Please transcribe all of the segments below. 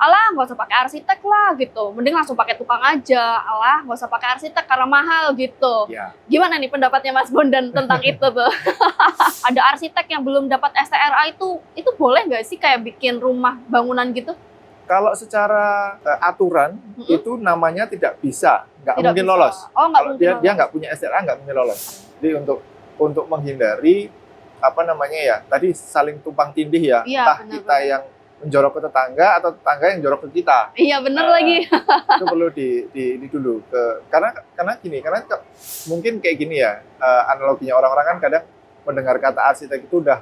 alah nggak usah pakai arsitek lah gitu, mending langsung pakai tukang aja, alah nggak usah pakai arsitek karena mahal gitu. Ya. Gimana nih pendapatnya Mas Bondan tentang itu tuh? Ada arsitek yang belum dapat STRA itu boleh nggak sih kayak bikin rumah bangunan gitu? Kalau secara aturan itu namanya tidak bisa, nggak Tidak mungkin bisa. lolos. Oh, nggak Kalau mungkin dia lolos. nggak punya STRA nggak mungkin lolos. Jadi untuk menghindari apa namanya ya, tadi saling tumpang tindih ya, Iya, entah benar, kita benar. yang menjorok ke tetangga atau tetangga yang jorok ke kita. Iya bener Nah, lagi. Itu perlu di dulu karena mungkin kayak gini ya, analoginya orang-orang kan kadang mendengar kata arsitek itu udah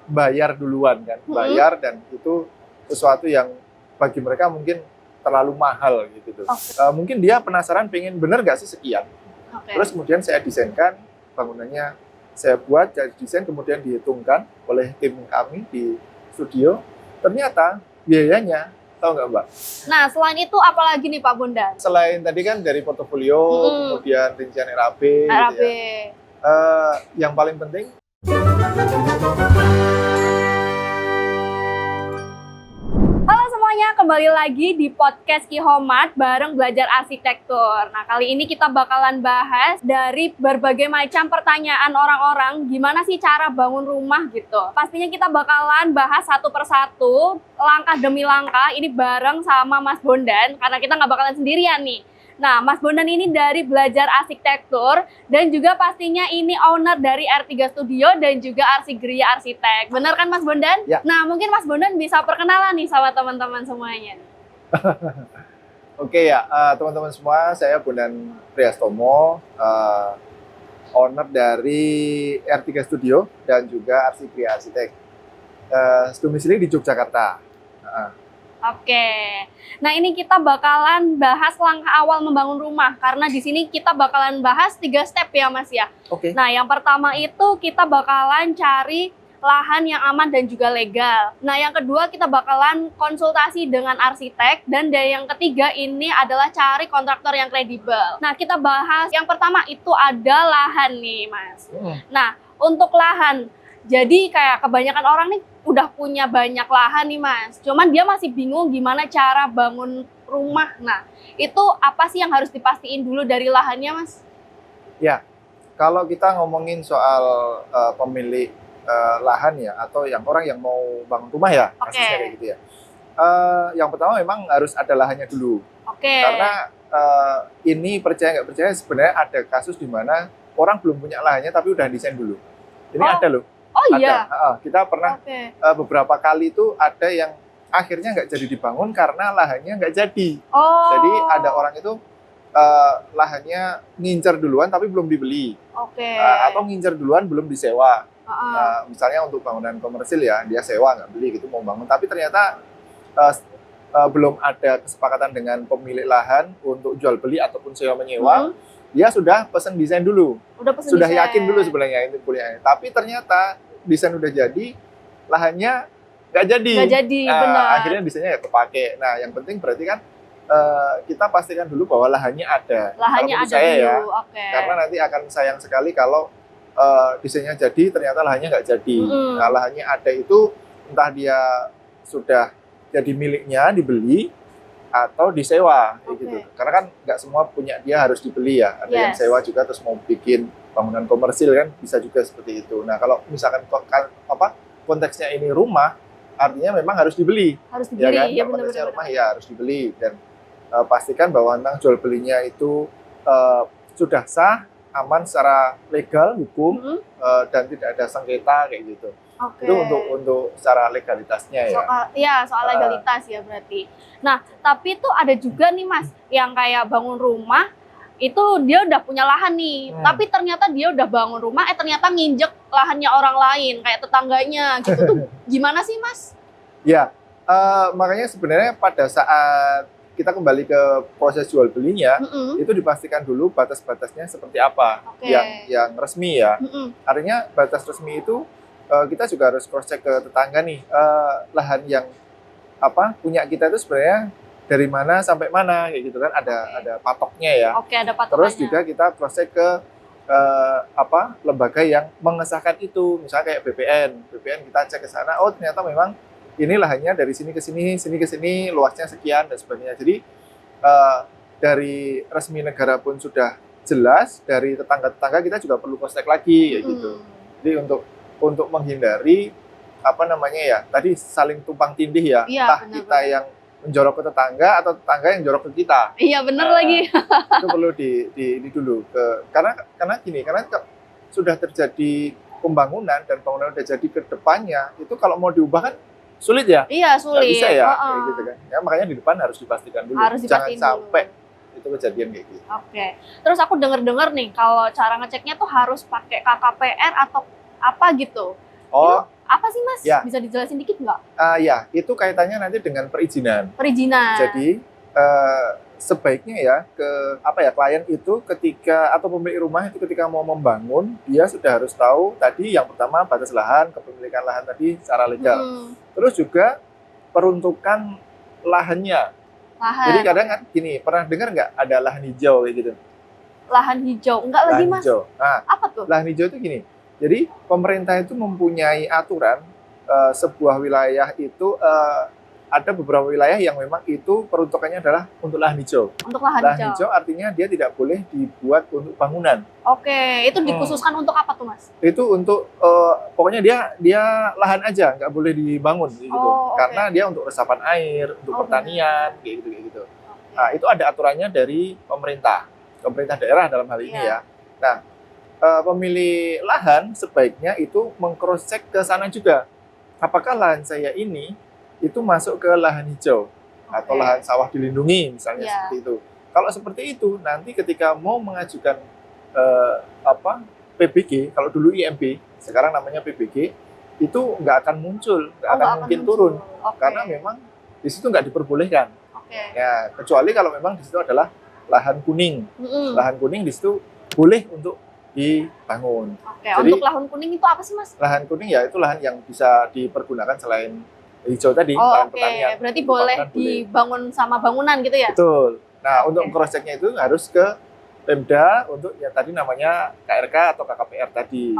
bayar duluan kan, bayar dan itu sesuatu yang bagi mereka mungkin terlalu mahal gitu tuh. Mungkin dia penasaran pengen bener nggak sih sekian. Oke. Terus kemudian saya desainkan bangunannya, saya buat jadi desain kemudian dihitungkan oleh tim kami di studio. Ternyata biayanya, tahu nggak Mbak? Nah selain itu apalagi nih Pak Bondan? Selain tadi kan dari portofolio, kemudian rincian RAB, RAB. gitu ya. Yang paling penting Halo semuanya, kembali lagi di podcast Kihomat bareng belajar arsitektur. Nah, kali ini kita bakalan bahas dari berbagai macam pertanyaan orang-orang, gimana sih cara bangun rumah gitu. Pastinya kita bakalan bahas satu persatu, langkah demi langkah, ini bareng sama Mas Bondan, karena kita nggak bakalan sendirian nih. Nah, Mas Bondan ini dari belajar arsitektur dan juga pastinya ini owner dari R3 Studio dan juga Arsigria Arsitek. Bener kan Mas Bondan? Ya. Nah, mungkin Mas Bondan bisa perkenalan nih sama teman-teman semuanya. Oke ya, teman-teman semua, saya Bondan Priastomo, owner dari R3 Studio dan juga Arsigria Arsitek. Domisili di Yogyakarta. Oke. Nah, ini kita bakalan bahas langkah awal membangun rumah karena di sini kita bakalan bahas 3 step ya, Mas ya. Oke. Nah, yang pertama itu kita bakalan cari lahan yang aman dan juga legal. Nah, yang kedua kita bakalan konsultasi dengan arsitek dan yang ketiga ini adalah cari kontraktor yang kredibel. Nah, kita bahas yang pertama itu ada lahan nih, Mas. Nah, untuk lahan, jadi kayak kebanyakan orang nih udah punya banyak lahan nih Mas. Cuman dia masih bingung gimana cara bangun rumah. Nah, itu apa sih yang harus dipastiin dulu dari lahannya Mas? Ya, kalau kita ngomongin soal pemilik lahan ya, atau yang orang yang mau bangun rumah ya, kasusnya kayak gitu ya. Yang pertama memang harus ada lahannya dulu. Oke. Karena ini percaya nggak percaya sebenarnya ada kasus di mana orang belum punya lahannya tapi udah desain dulu. Ini ada loh. Oh iya. Kita pernah beberapa kali itu ada yang akhirnya nggak jadi dibangun karena lahannya nggak jadi. Jadi ada orang itu lahannya ngincer duluan tapi belum dibeli. Atau ngincer duluan belum disewa. Misalnya untuk bangunan komersil ya, dia sewa nggak beli gitu mau bangun. Tapi ternyata belum ada kesepakatan dengan pemilik lahan untuk jual beli ataupun sewa menyewa. Dia sudah pesen desain dulu, sudah yakin dulu sebenarnya ini kuliahnya. Tapi ternyata desain udah jadi, lahannya nggak jadi. Benar. Akhirnya desainnya nggak kepake. Nah, yang penting berarti kan kita pastikan dulu bahwa lahannya ada. Lahannya ada saya dulu. Ya, karena nanti akan sayang sekali kalau desainnya jadi, ternyata lahannya nggak jadi. Nah, lahannya ada itu entah dia sudah jadi miliknya, dibeli, atau disewa gitu. Karena kan nggak semua punya dia harus dibeli ya. Ada yang sewa juga terus mau bikin bangunan komersil kan bisa juga seperti itu. Nah, kalau misalkan konteksnya ini rumah, artinya memang harus dibeli. Harus dibeli, ya kan? ya Konteksnya rumah ya harus dibeli dan pastikan bahwa memang jual belinya itu sudah sah, aman secara legal, hukum, dan tidak ada sengketa kayak gitu. Itu untuk secara legalitasnya ya. Soal legalitas ya berarti. Nah, tapi itu ada juga nih Mas, yang kayak bangun rumah, itu dia udah punya lahan nih, tapi ternyata dia udah bangun rumah, ternyata nginjek lahannya orang lain, kayak tetangganya gitu tuh gimana sih Mas? Ya, makanya sebenarnya pada saat kita kembali ke proses jual belinya, itu dipastikan dulu batas-batasnya seperti apa, yang resmi ya. Artinya batas resmi itu kita juga harus cross check ke tetangga nih, lahan yang punya kita itu sebenarnya dari mana sampai mana kayak gitu kan, ada patoknya ya. Ada patokannya. Terus juga kita cross check ke lembaga yang mengesahkan itu, misalnya kayak BPN kita cek ke sana, oh ternyata memang ini lahannya dari sini ke sini, luasnya sekian dan sebagainya. Jadi dari resmi negara pun sudah jelas, dari tetangga-tetangga kita juga perlu cross check lagi kayak gitu. Jadi untuk menghindari apa namanya ya, tadi saling tumpang tindih ya, entah kita yang menjorok ke tetangga atau tetangga yang jorok ke kita. Iya bener lagi. Itu perlu di dulu karena gini, karena sudah terjadi pembangunan dan bangunan udah jadi ke depannya, itu kalau mau diubah kan sulit ya. Iya sulit. Nggak bisa ya, kayak gitu kan. Ya makanya di depan harus dipastikan dulu. Jangan sampai itu kejadian kayak gitu. Oke. Terus aku dengar nih kalau cara ngeceknya tuh harus pakai KKPR atau apa gitu. Oh. Itu apa sih Mas? Ya. Bisa dijelasin dikit nggak? Ya, itu kaitannya nanti dengan perizinan. Perizinan. Jadi sebaiknya ya klien itu ketika atau pemilik rumah itu ketika mau membangun, dia sudah harus tahu tadi yang pertama batas lahan, kepemilikan lahan tadi secara legal. Terus juga peruntukan lahannya. Jadi kadang kan gini, pernah dengar nggak ada lahan hijau kayak gitu? Lahan hijau? Enggak lagi Mas. Hijau. Nah, apa tuh? Lahan hijau itu gini. Jadi pemerintah itu mempunyai aturan sebuah wilayah itu ada beberapa wilayah yang memang itu peruntukannya adalah untuk lahan hijau. Untuk lahan hijau artinya dia tidak boleh dibuat untuk bangunan. Oke, itu dikhususkan untuk apa tuh Mas? Itu untuk pokoknya dia lahan aja, nggak boleh dibangun gitu. Karena dia untuk resapan air, untuk pertanian, kayak gitu. Nah, itu ada aturannya dari pemerintah daerah dalam hal ini ya. Nah, pemilik lahan sebaiknya itu meng-cross check ke sana juga. Apakah lahan saya ini itu masuk ke lahan hijau atau lahan sawah dilindungi misalnya seperti itu. Kalau seperti itu nanti ketika mau mengajukan PBG, kalau dulu IMB, sekarang namanya PBG, itu nggak akan muncul, nggak akan mungkin turun karena memang di situ nggak diperbolehkan. Ya, kecuali kalau memang di situ adalah lahan kuning. Lahan kuning di situ boleh untuk dibangun. Jadi, untuk lahan kuning itu apa sih Mas? Lahan kuning ya itu lahan yang bisa dipergunakan selain hijau tadi, lahan pertanian. Berarti boleh dibangun sama bangunan gitu ya? Betul. Nah, untuk cross check-nya itu harus ke Pemda untuk ya tadi namanya KRK atau KKPR tadi.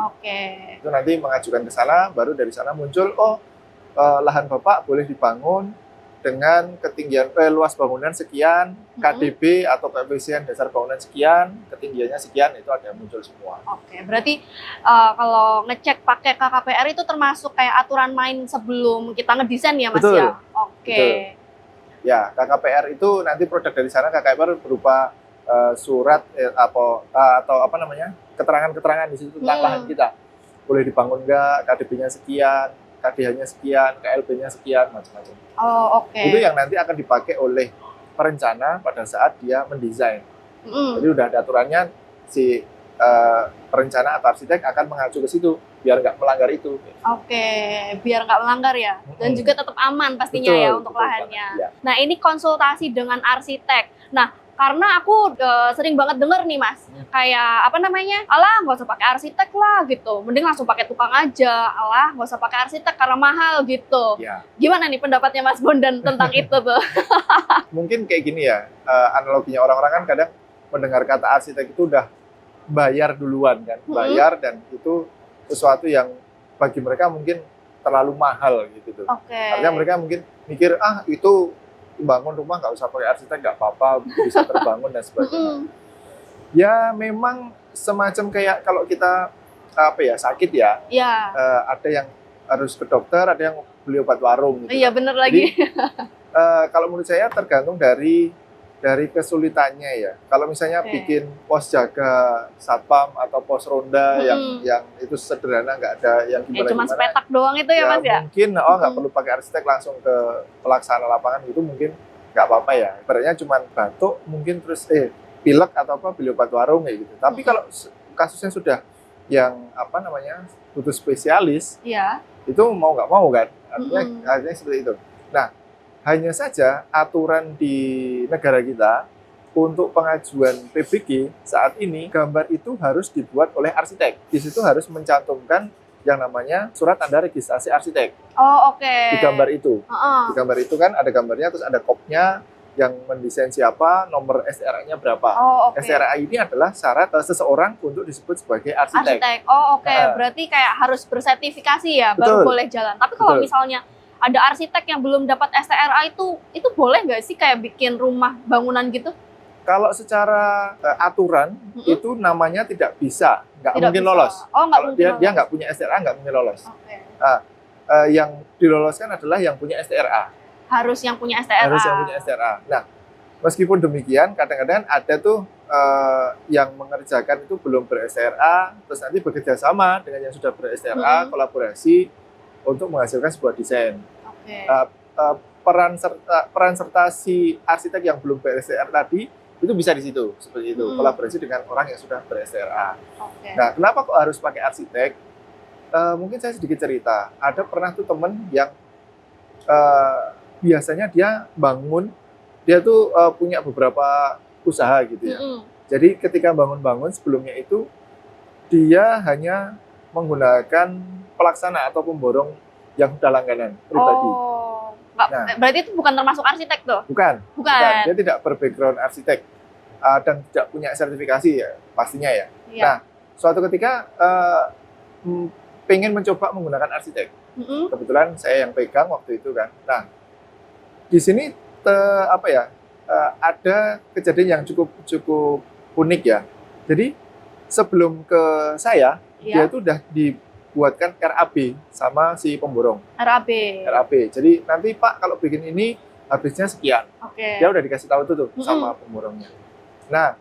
Itu nanti mengajukan ke sana, baru dari sana muncul lahan Bapak boleh dibangun dengan ketinggian luas bangunan sekian, KDB atau koefisien dasar bangunan sekian, ketinggiannya sekian, itu ada muncul semua. Berarti kalau ngecek pakai KKPR itu termasuk kayak aturan main sebelum kita ngedesain ya Mas? Betul. Ya? Betul. Ya, KKPR itu nanti produk dari sana KKPR berupa surat atau apa namanya, keterangan-keterangan di situ tentang lahan kita. Boleh dibangun nggak, KDB-nya sekian, KDH-nya sekian, KLB-nya sekian, macam-macam. Itu yang nanti akan dipakai oleh perencana pada saat dia mendesain. Jadi udah ada aturannya, si perencana atau arsitek akan mengacu ke situ biar nggak melanggar itu. Biar nggak melanggar ya, dan juga tetap aman pastinya ya untuk lahannya. Ya. Nah ini konsultasi dengan arsitek. Nah karena aku sering banget denger nih Mas, kayak apa namanya, alah nggak usah pakai arsitek lah gitu, mending langsung pakai tukang aja, alah nggak usah pakai arsitek karena mahal gitu. Ya. Gimana nih pendapatnya Mas Bondan tentang itu tuh? Mungkin kayak gini ya, analoginya orang-orang kan kadang mendengar kata arsitek itu udah bayar duluan kan, bayar dan itu sesuatu yang bagi mereka mungkin terlalu mahal gitu. Artinya mereka mungkin mikir itu bangun rumah nggak usah pakai arsitek, nggak apa-apa, bisa terbangun dan sebagainya. Ya memang semacam kayak kalau kita sakit ya, ada yang harus ke dokter, ada yang beli obat warung gitu. Iya bener lagi. Jadi, kalau menurut saya tergantung dari kesulitannya ya. Kalau misalnya bikin pos jaga satpam atau pos ronda yang itu sederhana, nggak ada yang gimana-gimana. Cuma sepetak doang itu ya Mas ya? Mungkin nggak perlu pakai arsitek, langsung ke pelaksana lapangan itu mungkin nggak apa-apa ya. Ibaratnya cuma batuk mungkin terus pilek atau beli obat warung kayak gitu. Tapi kalau kasusnya sudah yang butuh spesialis, itu mau nggak mau kan, artinya seperti itu. Nah, hanya saja aturan di negara kita untuk pengajuan PBG saat ini, gambar itu harus dibuat oleh arsitek. Di situ harus mencantumkan yang namanya surat tanda registrasi arsitek. Di gambar itu. Di gambar itu kan ada gambarnya, terus ada kopnya, yang mendesain siapa, nomor SRA-nya berapa. SRA ini adalah syarat seseorang untuk disebut sebagai arsitek. Berarti kayak harus bersertifikasi ya, baru boleh jalan. Tapi kalau misalnya ada arsitek yang belum dapat STRA itu boleh nggak sih kayak bikin rumah bangunan gitu? Kalau secara aturan itu namanya tidak bisa, nggak mungkin lolos. Oh, nggak kalau mungkin dia nggak punya STRA nggak mungkin lolos. Okay. Yang diloloskan adalah yang punya STRA. Harus yang punya STRA. Harus yang punya STRA. Nah, meskipun demikian, kadang-kadang ada tuh yang mengerjakan itu belum ber-STRA, terus nanti bekerja sama dengan yang sudah ber-STRA, kolaborasi untuk menghasilkan sebuah desain. Okay. Peran serta si arsitek yang belum ber-STRA tadi itu bisa di situ, seperti itu, kolaborasi dengan orang yang sudah ber-STRA. Okay. Nah, kenapa kok harus pakai arsitek? Mungkin saya sedikit cerita. Ada pernah tuh temen yang biasanya dia bangun, dia tuh punya beberapa usaha gitu ya. Jadi ketika bangun-bangun sebelumnya itu, dia hanya menggunakan pelaksana atau pemborong yang sudah langganan pribadi. Oh, berarti itu bukan termasuk arsitek tuh? Bukan. Dia tidak ber-background arsitek dan tidak punya sertifikasi ya, pastinya ya. Iya. Nah, suatu ketika pengen mencoba menggunakan arsitek. Kebetulan saya yang pegang waktu itu kan. Nah, di sini ada kejadian yang cukup unik ya. Jadi sebelum ke saya, dia itu udah dibuatkan RAB sama si pemborong. RAB. Jadi nanti Pak kalau bikin ini habisnya sekian. Okay. Dia udah dikasih tahu tuh sama pemborongnya. Nah,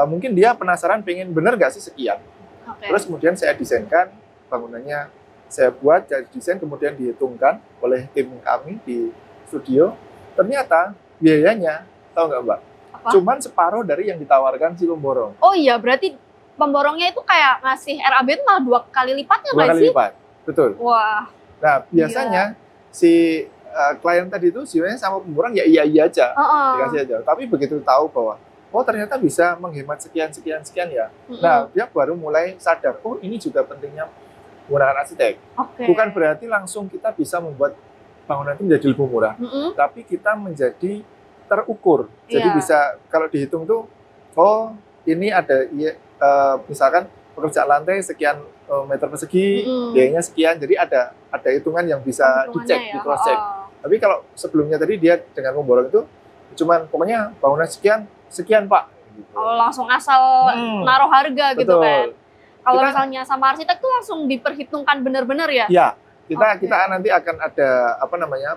mungkin dia penasaran pengen bener nggak sih sekian. Okay. Terus kemudian saya desainkan bangunannya, saya buat jadi desain, kemudian dihitungkan oleh tim kami di studio. Ternyata biayanya, tahu nggak Mbak? Apa? Cuman separuh dari yang ditawarkan si pemborong. Oh iya, berarti pemborongnya itu kayak ngasih RAB itu malah 2 kali lipatnya nggak sih? 2 kali lipat, betul. Wah. Nah, biasanya si klien tadi itu sebenarnya sama pemborong ya iya aja, dikasih aja. Tapi begitu tahu bahwa oh ternyata bisa menghemat sekian ya. Nah, dia baru mulai sadar, oh ini juga pentingnya menggunakan arsitek. Okay. Bukan berarti langsung kita bisa membuat bangunan itu menjadi lebih murah, tapi kita menjadi terukur. Jadi bisa kalau dihitung tuh, oh ini ada misalkan pekerjaan lantai sekian meter persegi, biayanya sekian. Jadi ada hitungan yang bisa dicek, di cross check. Tapi kalau sebelumnya tadi dia dengan memborong itu cuman pokoknya bangunan sekian Pak. Gitu. Oh, langsung asal naruh harga. Betul. Gitu kan. Kalau misalnya sama arsitek tuh langsung diperhitungkan benar-benar ya? Iya. Kita nanti akan ada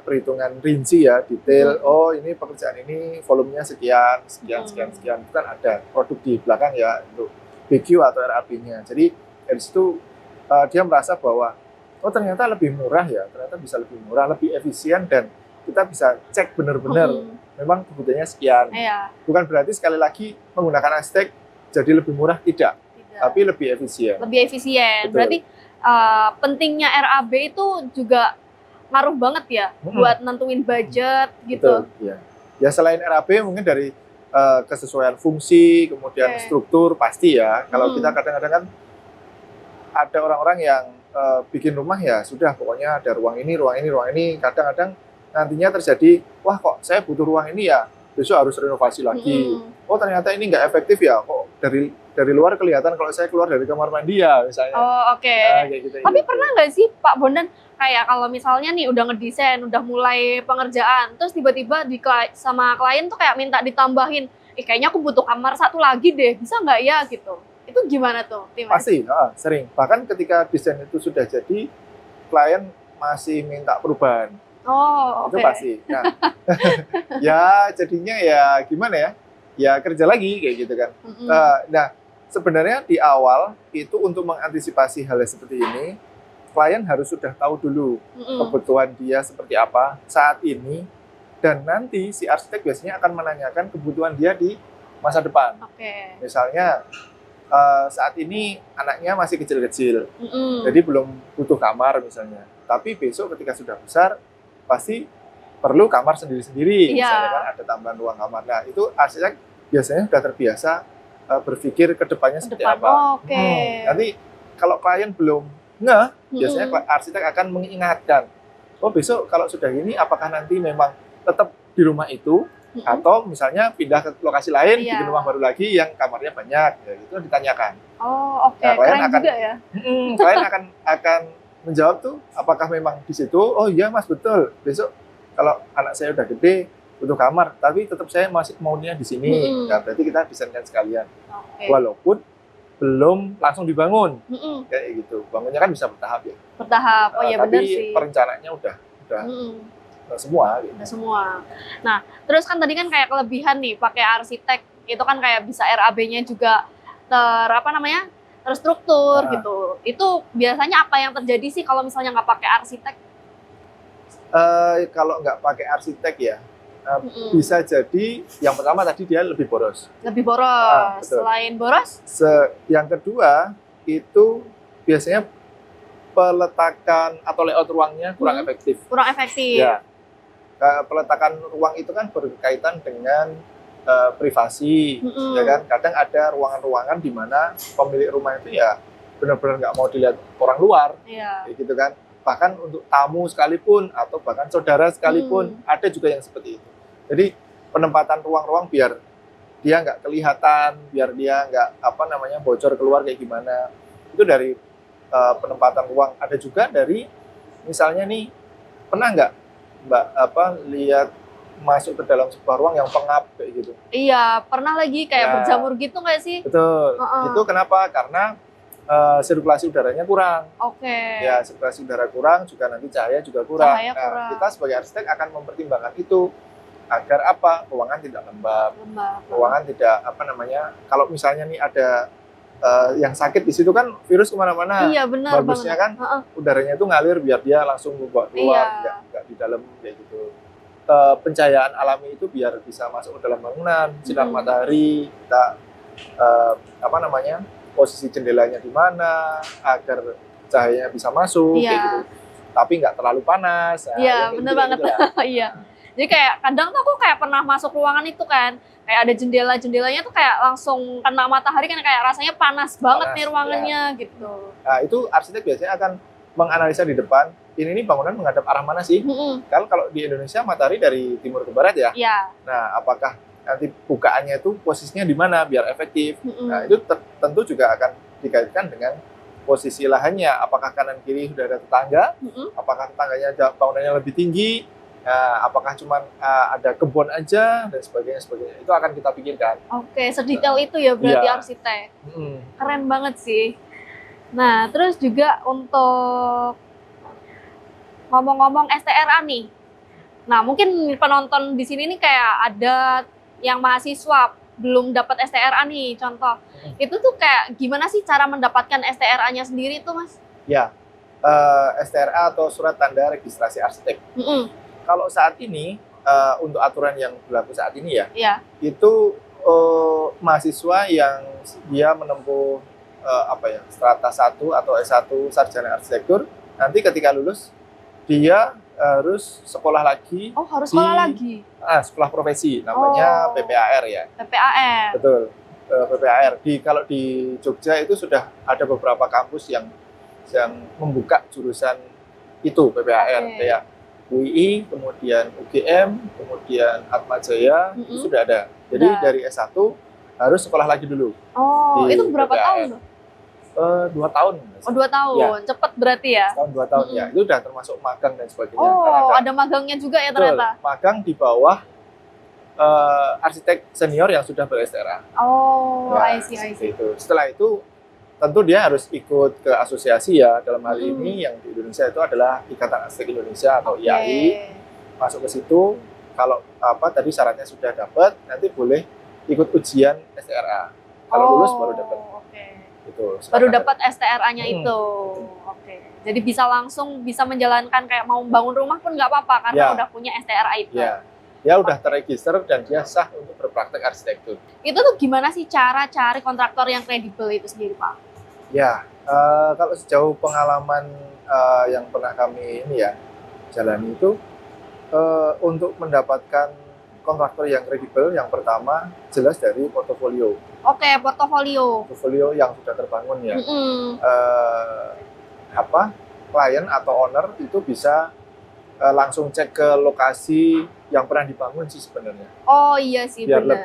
perhitungan rinci ya, detail. Oh, ini pekerjaan ini volumenya sekian. Itu kan ada produk di belakang ya untuk BQ atau RAB-nya. Jadi dari situ dia merasa bahwa oh ternyata lebih murah ya, ternyata bisa lebih murah, lebih efisien dan kita bisa cek benar-benar memang kebutuhannya sekian. Iya. Bukan berarti sekali lagi menggunakan arsitek jadi lebih murah, tidak. Tapi lebih efisien. Lebih efisien. Betul. Berarti pentingnya RAB itu juga ngaruh banget ya buat nentuin budget gitu. Betul, ya selain RAB mungkin dari kesesuaian fungsi, kemudian struktur pasti ya. Kalau kita kadang-kadang kan ada orang-orang yang bikin rumah ya sudah pokoknya ada ruang ini, kadang-kadang nantinya terjadi, wah kok saya butuh ruang ini ya, besok harus renovasi lagi. Oh ternyata ini nggak efektif ya, kok dari luar kelihatan kalau saya keluar dari kamar mandi ya misalnya. Oh oke. Tapi pernah nggak sih Pak Bondan kayak kalau misalnya nih udah ngedesain, udah mulai pengerjaan, terus tiba-tiba sama klien tuh kayak minta ditambahin, kayaknya aku butuh kamar satu lagi deh, bisa nggak ya gitu? Itu gimana tuh? Pasti, sering. Bahkan ketika desain itu sudah jadi, klien masih minta perubahan. Oh, itu pasti. Nah, ya jadinya ya gimana ya? Ya kerja lagi kayak gitu kan. Nah, sebenarnya di awal itu untuk mengantisipasi hal seperti ini, klien harus sudah tahu dulu kebutuhan dia seperti apa saat ini, dan nanti si arsitek biasanya akan menanyakan kebutuhan dia di masa depan. Misalnya saat ini anaknya masih kecil-kecil, jadi belum butuh kamar misalnya. Tapi besok ketika sudah besar, pasti perlu kamar sendiri-sendiri, misalnya kan ada tambahan ruang kamar. Nah itu arsitek biasanya sudah terbiasa berpikir ke depannya seperti apa. Nanti kalau klien belum ngeh, biasanya arsitek akan mengingatkan, oh besok kalau sudah gini apakah nanti memang tetap di rumah itu, atau misalnya pindah ke lokasi lain, bikin rumah baru lagi yang kamarnya banyak, ya itu ditanyakan. Nah, klien keren juga ya. Klien akan menjawab tuh apakah memang di situ, oh iya mas betul, besok kalau anak saya udah gede butuh kamar, tapi tetap saya masih maunya di sini. Nah, berarti kita desainkan sekalian. Walaupun belum langsung dibangun. Kayak gitu. Bangunnya kan bisa bertahap ya. Bertahap. Oh iya benar sih. Tapi perencanaannya udah semua gitu. Udah semua. Nah, terus kan tadi kan kayak kelebihan nih pakai arsitek. Itu kan kayak bisa RAB-nya juga terstruktur gitu. Itu biasanya apa yang terjadi sih kalau misalnya nggak pakai arsitek? Kalau nggak pakai arsitek ya, bisa jadi yang pertama tadi dia lebih boros. Lebih boros. Selain boros? Yang kedua itu biasanya peletakan atau layout ruangnya kurang efektif. Kurang efektif. Ya. Peletakan ruang itu kan berkaitan dengan privasi, ya kan. Kadang ada ruangan-ruangan di mana pemilik rumah itu ya benar-benar nggak mau dilihat orang luar, kayak gitu kan. Bahkan untuk tamu sekalipun atau bahkan saudara sekalipun ada juga yang seperti itu. Jadi penempatan ruang-ruang biar dia nggak kelihatan, biar dia nggak bocor keluar kayak gimana. Itu dari penempatan ruang. Ada juga dari misalnya nih, pernah nggak Mbak lihat masuk ke dalam sebuah ruang yang pengap kayak gitu? Iya, pernah lagi kayak berjamur gitu nggak sih? Betul. Itu kenapa? Karena sirkulasi udaranya kurang. Ya, sirkulasi udara kurang, juga nanti cahaya juga kurang. Kita sebagai arsitek akan mempertimbangkan itu agar apa? Ruangan tidak lembab. Ruangan tidak kalau misalnya nih ada yang sakit di situ kan virus kemana-mana. Iya, benar. Bagusnya kan udaranya itu ngalir biar dia langsung membawa keluar, nggak di dalam kayak gitu. Pencahayaan alami itu biar bisa masuk ke dalam bangunan, sinar matahari, kita posisi jendelanya di mana agar cahayanya bisa masuk kayak gitu. Tapi nggak terlalu panas. Iya, benar banget. Iya. Jadi kayak kadang tuh aku kayak pernah masuk ruangan itu kan, kayak ada jendelanya tuh kayak langsung kena matahari kan, kayak rasanya panas banget nih ruangannya gitu. Nah, itu arsitek biasanya akan menganalisa di depan, ini bangunan menghadap arah mana sih? Kalau di Indonesia matahari dari timur ke barat ya. Nah, apakah nanti bukaannya itu posisinya di mana biar efektif? Nah, itu tentu juga akan dikaitkan dengan posisi lahannya. Apakah kanan kiri sudah ada tetangga? Apakah tetangganya bangunannya lebih tinggi? Apakah cuma ada kebun aja dan sebagainya. Itu akan kita pikirkan. Sedetail itu ya berarti arsitek. Keren banget sih. Nah, terus juga untuk ngomong-ngomong STRA nih. Nah, mungkin penonton di sini nih kayak ada yang mahasiswa belum dapat STRA nih, contoh. Itu tuh kayak gimana sih cara mendapatkan STRA-nya sendiri tuh, Mas? Ya, STRA atau Surat Tanda Registrasi Arsitek. Kalau saat ini, untuk aturan yang berlaku saat ini itu mahasiswa yang dia menempuh strata 1 atau S1 Sarjana Arsitektur, nanti ketika lulus, dia harus sekolah lagi. Harus sekolah lagi? Sekolah profesi, namanya PPAR ya. PPAR? Betul, PPAR. Kalau di Jogja itu sudah ada beberapa kampus yang membuka jurusan itu, PPAR. Kayak UI, kemudian UGM, kemudian Atmajaya, itu sudah ada. Jadi dari S1 harus sekolah lagi dulu. Itu berapa tahun tuh? 2 tahun. 2 tahun, cepet berarti ya? Tahun 2 tahun ya, itu udah termasuk magang dan sebagainya. Ada magangnya juga ya ternyata? Magang di bawah arsitek senior yang sudah ber-STRA. I see. Setelah itu tentu dia harus ikut ke asosiasi ya, dalam hal ini yang di Indonesia itu adalah Ikatan Arsitek Indonesia atau IAI. Masuk ke situ, kalau tadi syaratnya sudah dapat, nanti boleh ikut ujian STRA. Kalau lulus baru dapat. Baru dapat STRA-nya itu. Jadi bisa langsung menjalankan kayak mau bangun rumah pun nggak apa-apa karena udah punya STRA itu. Dia udah terregister dan dia sah untuk berpraktek arsitektur. Itu tuh gimana sih cara cari kontraktor yang kredibel itu sendiri, Pak? Kalau sejauh pengalaman yang pernah kami jalani itu, untuk mendapatkan kontraktor yang kredibel, yang pertama jelas dari portofolio. Portofolio. Portofolio yang sudah terbangun ya. Klien atau owner itu bisa langsung cek ke lokasi yang pernah dibangun sih sebenarnya. Iya sih, biar bener.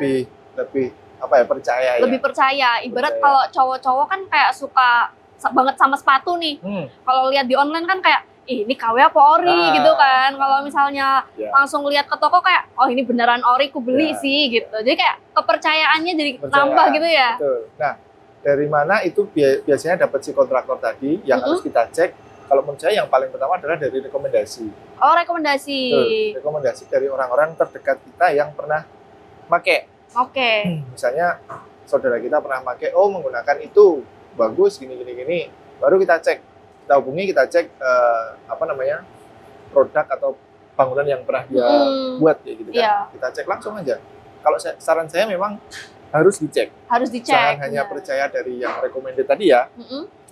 lebih percaya ya. Lebih percaya. Ibarat kalau cowok-cowok kan kayak suka banget sama sepatu nih. Kalau lihat di online kan kayak ini KW apa ori gitu kan. Kalau misalnya langsung lihat ke toko kayak oh ini beneran ori, ku beli sih gitu. Jadi kayak kepercayaannya jadi nambah gitu ya. Betul. Nah, dari mana itu biasanya dapat si kontraktor tadi yang harus kita cek. Kalau menurut saya yang paling pertama adalah dari rekomendasi. Oh, rekomendasi. Betul. Rekomendasi dari orang-orang terdekat kita yang pernah pakai. Oke. Misalnya saudara kita pernah pakai, oh menggunakan itu bagus gini. Baru kita cek. Kita hubungi, kita cek produk atau bangunan yang pernah dia buat kayak gitu kan. Iya. Kita cek langsung aja. Kalau saran saya memang harus dicek. Harus dicek. Jangan hanya percaya dari yang recommended tadi ya.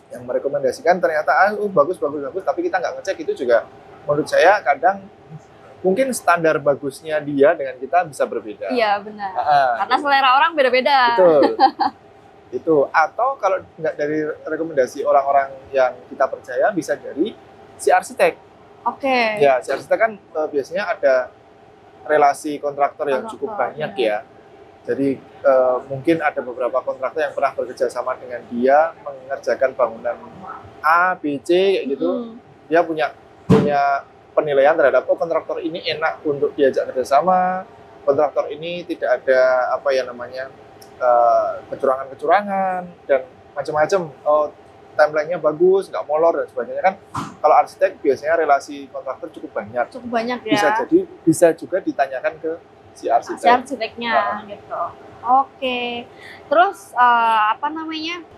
Yang merekomendasikan ternyata bagus, tapi kita nggak ngecek, itu juga menurut saya kadang mungkin standar bagusnya dia dengan kita bisa berbeda. Iya benar. Karena selera orang beda-beda. Betul. Itu atau kalau nggak dari rekomendasi orang-orang yang kita percaya, bisa dari si arsitek. Oke. Ya, si arsitek kan biasanya ada relasi kontraktor yang cukup banyak ya. Jadi mungkin ada beberapa kontraktor yang pernah bekerja sama dengan dia mengerjakan bangunan A, B, C kayak gitu. Dia punya penilaian terhadap kontraktor ini enak untuk diajak kerjasama. Kontraktor ini tidak ada kecurangan-kecurangan dan macam-macam. Oh, timeline-nya bagus, nggak molor dan sebagainya kan. Kalau arsitek biasanya relasi kontraktor cukup banyak. Cukup banyak ya. Bisa juga ditanyakan ke si arsiteknya gitu. Oke. Terus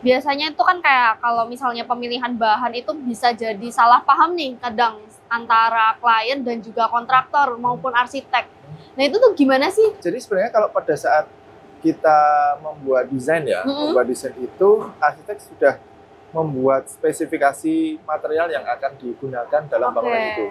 biasanya itu kan kayak kalau misalnya pemilihan bahan itu bisa jadi salah paham nih kadang antara klien dan juga kontraktor maupun arsitek. Nah itu tuh gimana sih? Jadi sebenarnya kalau pada saat kita membuat desain membuat desain itu arsitek sudah membuat spesifikasi material yang akan digunakan dalam bangunan itu.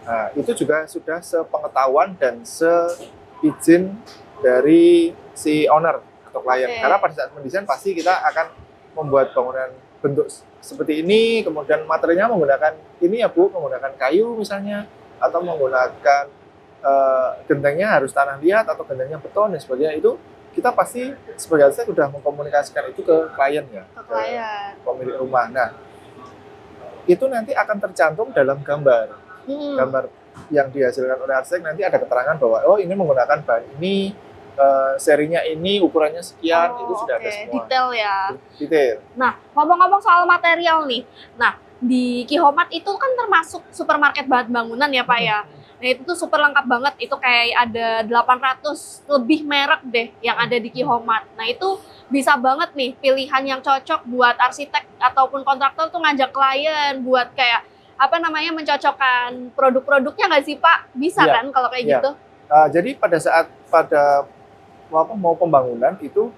Nah, itu juga sudah sepengetahuan dan seizin dari si owner atau klien. Karena pada saat mendesain pasti kita akan membuat bangunan bentuk seperti ini, kemudian materialnya menggunakan ini ya Bu, menggunakan kayu misalnya, atau menggunakan gentengnya harus tanah liat atau gentengnya beton dan sebagainya. Itu kita pasti sebagai arsitek sudah mengkomunikasikan itu ke klien ya, ke pemilik rumah. Nah, itu nanti akan tercantum dalam gambar yang dihasilkan oleh arsitek. Nanti ada keterangan bahwa oh ini menggunakan bahan ini, serinya ini, ukurannya sekian, itu sudah ada semua. Detail ya. Detail. Nah, ngomong-ngomong soal material nih. Nah, di Kihomat itu kan termasuk supermarket bahan bangunan ya Pak ya. Nah itu tuh super lengkap banget, itu kayak ada 800 lebih merek deh yang ada di Kihomat. Nah itu bisa banget nih pilihan yang cocok buat arsitek ataupun kontraktor tuh ngajak klien buat kayak mencocokkan produk-produknya nggak sih Pak? Bisa kan kalau kayak gitu? Jadi pada saat mau pembangunan itu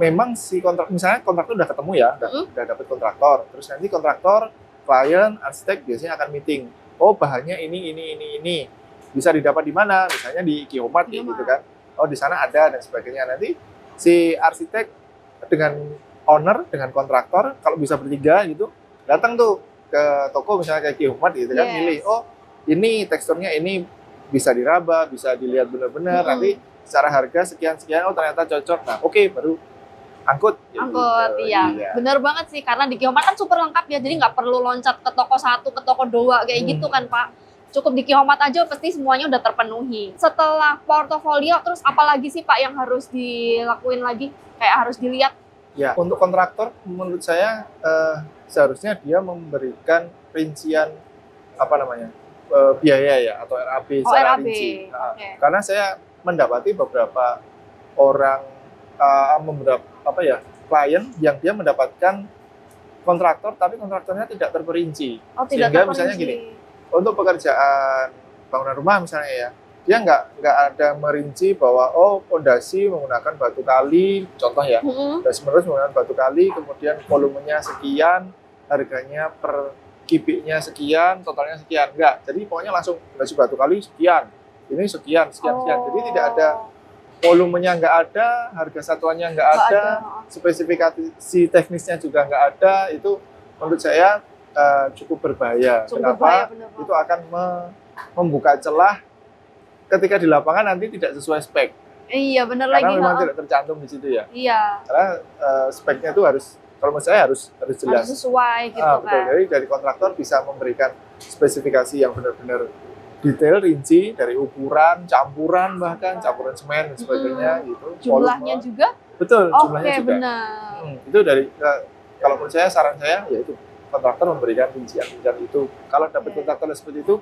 memang si misalnya kontraktor udah ketemu ya, udah dapet kontraktor, terus nanti kontraktor, klien, arsitek biasanya akan meeting. Oh bahannya ini bisa didapat di mana? Misalnya di Kihomat gitu kan. Oh di sana ada dan sebagainya. Nanti si arsitek dengan owner, dengan kontraktor, kalau bisa bertiga gitu, datang tuh ke toko misalnya kayak Kihomat gitu kan, milih. Oh ini teksturnya ini bisa diraba, bisa dilihat benar-benar. Nanti secara harga sekian-sekian, oh ternyata cocok. Nah oke, baru angkut. Iya. Bener banget sih, karena di Kihomat kan super lengkap ya, jadi nggak perlu loncat ke toko satu, ke toko dua kayak gitu kan Pak. Cukup di Kihomat aja pasti semuanya udah terpenuhi. Setelah portofolio, terus apa lagi sih Pak yang harus dilakuin lagi? Kayak harus dilihat? Ya, untuk kontraktor menurut saya seharusnya dia memberikan rincian biaya ya, atau RAB secara rinci. Karena saya mendapati beberapa orang klien yang dia mendapatkan kontraktor tapi kontraktornya tidak terperinci. Sehingga misalnya gini, untuk pekerjaan bangunan rumah misalnya ya, dia nggak ada merinci bahwa fondasi menggunakan batu kali, contoh ya, fondasi menggunakan batu kali, kemudian volumenya sekian, harganya per kubiknya sekian, totalnya sekian. Enggak, jadi pokoknya langsung fondasi batu kali sekian, ini sekian. Jadi tidak ada volumenya, nggak ada, harga satuannya nggak ada, spesifikasi teknisnya juga nggak ada. Itu menurut saya cukup berbahaya. Kenapa? Itu akan membuka celah ketika di lapangan nanti tidak sesuai spek. Iya benar lagi. Karena memang tidak tercantum di situ ya. Iya. Karena speknya itu harus kalau menurut saya harus jelas. Harus sesuai gitu Betul. kan. Jadi dari kontraktor bisa memberikan spesifikasi yang benar-benar detail, rinci dari ukuran, campuran bahkan campuran semen dan sebagainya gitu. Jumlahnya volume. juga. Betul, jumlahnya Oke, juga. benar. Itu dari kalau menurut saya saran saya yaitu kontraktor memberikan rincian itu. Kalau dapat kontraktor seperti itu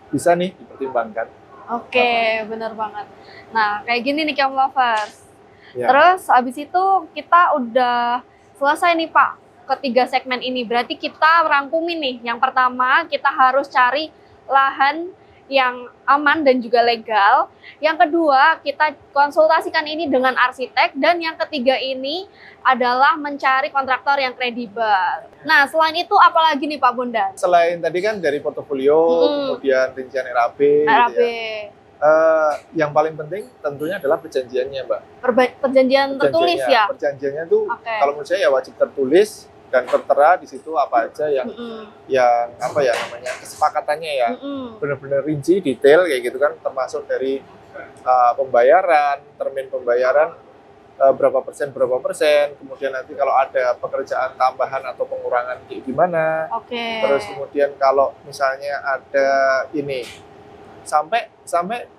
bisa nih dipertimbangkan. Oke, benar banget. Nah, kayak gini nih Kiom Lovers. Ya. Terus abis itu kita udah selesai nih Pak ketiga segmen ini. Berarti kita rangkumin nih. Yang pertama kita harus cari lahan yang aman dan juga legal. Yang kedua kita konsultasikan ini dengan arsitek. Dan yang ketiga ini adalah mencari kontraktor yang kredibel. Nah selain itu apalagi nih Pak Bondan? Selain tadi kan dari portofolio, kemudian rincian RAB. RAB. Gitu ya. Yang paling penting tentunya adalah perjanjiannya, Mbak. Perjanjian tertulis ya? Perjanjiannya tuh kalau menurut saya ya wajib tertulis dan tertera di situ apa aja yang apa ya namanya kesepakatannya ya. Benar-benar rinci, detail kayak gitu kan, termasuk dari pembayaran, termin pembayaran berapa persen, kemudian nanti kalau ada pekerjaan tambahan atau pengurangan kayak gimana. Terus kemudian kalau misalnya ada ini sampai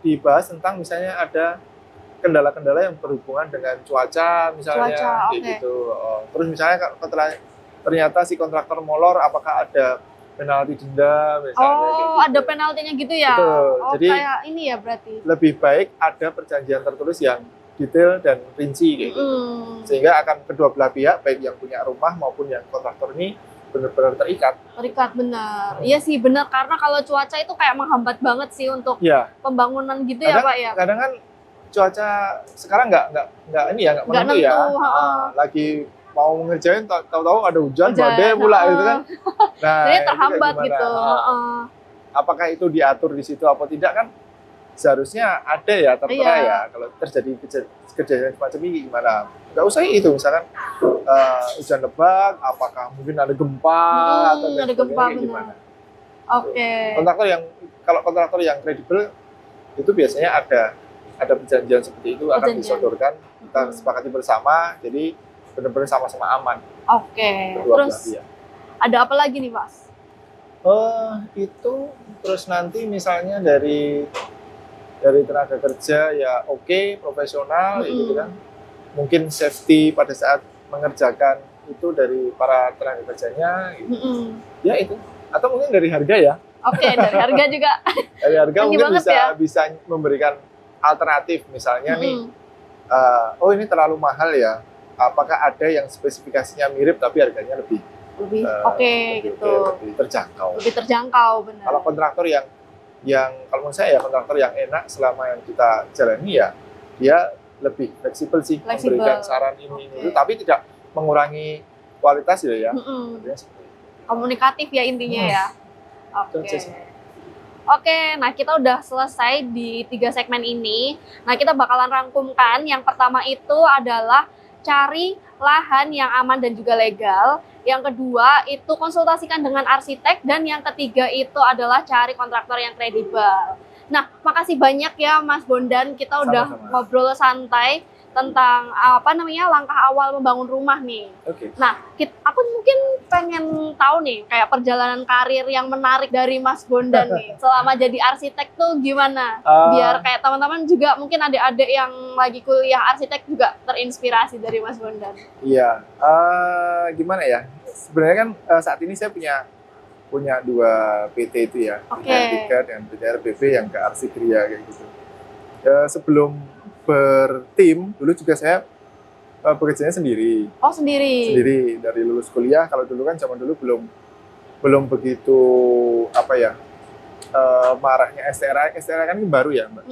dibahas tentang misalnya ada kendala-kendala yang berhubungan dengan cuaca misalnya kayak gitu. Terus misalnya kalau ternyata si kontraktor molor, apakah ada penalti denda misalnya kayak gitu. Ada penaltinya gitu ya. Betul. Jadi kayak ini ya berarti. Lebih baik ada perjanjian tertulis yang detail dan rinci kayak gitu. Sehingga akan kedua belah pihak baik yang punya rumah maupun yang kontraktor ini benar-benar terikat benar. Iya sih benar, karena kalau cuaca itu kayak menghambat banget sih untuk pembangunan gitu ya Pak ya. Kadang kan cuaca sekarang nggak menentu ya. Lagi mau ngerjain tahu-tahu ada hujan badai pula gitu kan. Nah, jadi terhambat gitu. Apakah itu diatur di situ apa tidak kan? Seharusnya ada ya, tertera ya. Kalau terjadi kejadian semacam ini gimana? Nggak usah itu, misalkan hujan lebat, apakah mungkin ada gempa atau ada gempa gimana? Kalau kontraktor yang kredibel itu biasanya ada perjanjian seperti itu akan disodorkan, kita sepakati bersama, jadi benar-benar sama-sama aman. Terus ada apa lagi nih Mas? Itu terus nanti misalnya dari tenaga kerja ya profesional gitu kan. Mungkin safety pada saat mengerjakan itu dari para tenaga kerjanya gitu. Ya itu, atau mungkin dari harga ya. Dari harga juga. Dari harga mungkin bisa memberikan alternatif misalnya nih. Ini terlalu mahal ya. Apakah ada yang spesifikasinya mirip tapi harganya lebih terjangkau. Lebih terjangkau, benar. Kalau kontraktor yang kalau menurut saya ya kontraktor yang enak selama yang kita jalani ya dia lebih fleksibel sih, memberikan saran ini itu, tapi tidak mengurangi kualitas ya. Komunikatif ya intinya ya. Nah kita udah selesai di 3 segmen ini. Nah kita bakalan rangkumkan. Yang pertama itu adalah cari lahan yang aman dan juga legal. Yang kedua itu konsultasikan dengan arsitek, dan yang ketiga itu adalah cari kontraktor yang kredibel. Nah, makasih banyak ya Mas Bondan, kita udah ngobrol santai tentang langkah awal membangun rumah nih. Nah, aku mungkin pengen tahu nih kayak perjalanan karir yang menarik dari Mas Bondan nih selama jadi arsitek tuh gimana? Biar kayak teman-teman juga mungkin adik-adik yang lagi kuliah arsitek juga terinspirasi dari Mas Bondan. Iya, gimana ya? Sebenarnya kan saat ini saya punya 2 PT itu ya, PT R3 dan PT RBB yang ke Arsikria kayak gitu. Sebelum bertim, dulu juga saya bekerjanya sendiri. Sendiri dari lulus kuliah. Kalau dulu kan zaman dulu belum begitu maraknya STRA. STRA kan ini baru ya, Mbak.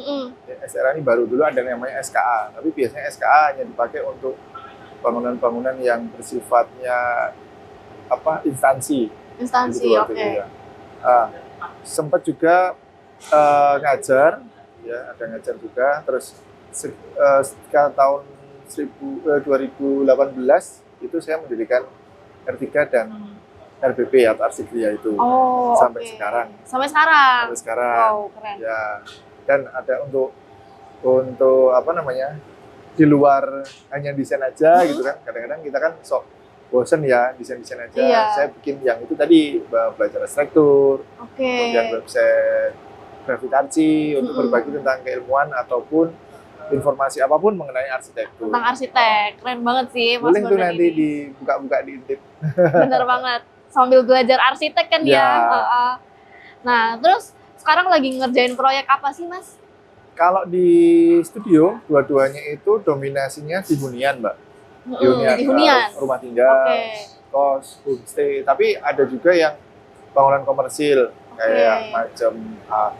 STRA ini baru, dulu ada namanya SKA. Tapi biasanya SKA hanya dipakai untuk bangunan-bangunan yang bersifatnya instansi, ya. Sempat juga ngajar, ya ada ngajar juga. Terus sekitar tahun 2018 itu saya mendirikan R3 dan RBB atau Arsikria itu sampai sekarang. Wow, keren. Ya, dan ada untuk di luar hanya desain aja gitu kan. Kadang-kadang kita kan bosen ya desain-desain aja, Iya. saya bikin yang itu tadi, belajar arsitektur, Oke. kemudian website Grafitarsi untuk berbagi tentang keilmuan ataupun informasi apapun mengenai arsitektur. Tentang arsitek, keren banget sih Mas Boleh tuh Bondan nanti ini. dibuka-buka di intip. Bener banget, sambil belajar arsitek kan ya. Ya. Heeh. Nah, terus sekarang lagi ngerjain proyek apa sih Mas? Kalau di studio, dua-duanya itu dominasinya di hunian, Mbak. Di hunian. Rumah tinggal, Oke. kos, homestay. Tapi ada juga yang bangunan komersil, kayak macam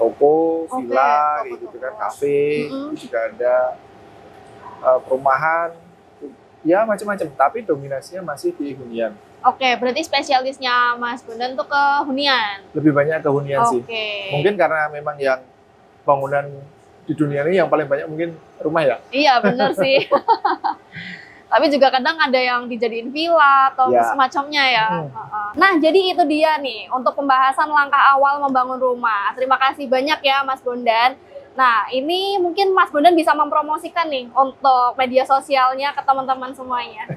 toko, villa, Oke, gitu toko-toko. kan, kafe, juga ada perumahan, ya macam-macam. Tapi dominasinya masih di hunian. Oke, berarti spesialisnya Mas Bondan tuh ke hunian. Lebih banyak ke hunian sih. Oke. Mungkin karena memang yang bangunan di dunia ini yang paling banyak mungkin rumah ya. Iya, bener sih. Tapi juga kadang ada yang dijadiin villa atau Ya. semacamnya ya. Nah, jadi itu dia nih untuk pembahasan langkah awal membangun rumah. Terima kasih banyak ya Mas Bondan. Nah, ini mungkin Mas Bondan bisa mempromosikan nih untuk media sosialnya ke teman-teman semuanya.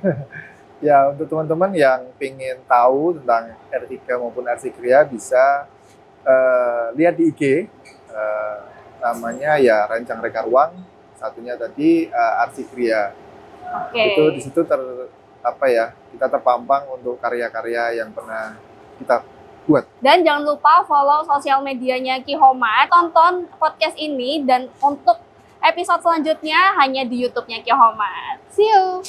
Ya, untuk teman-teman yang pengen tahu tentang R3 maupun Arsikria bisa lihat di IG, namanya ya Rancang Reka Ruang, satunya tadi Arsikria. Oke. Itu di situ kita terpampang untuk karya-karya yang pernah kita buat. Dan jangan lupa follow sosial medianya Kihomat, tonton podcast ini, dan untuk episode selanjutnya hanya di YouTube-nya Kihomat. See you!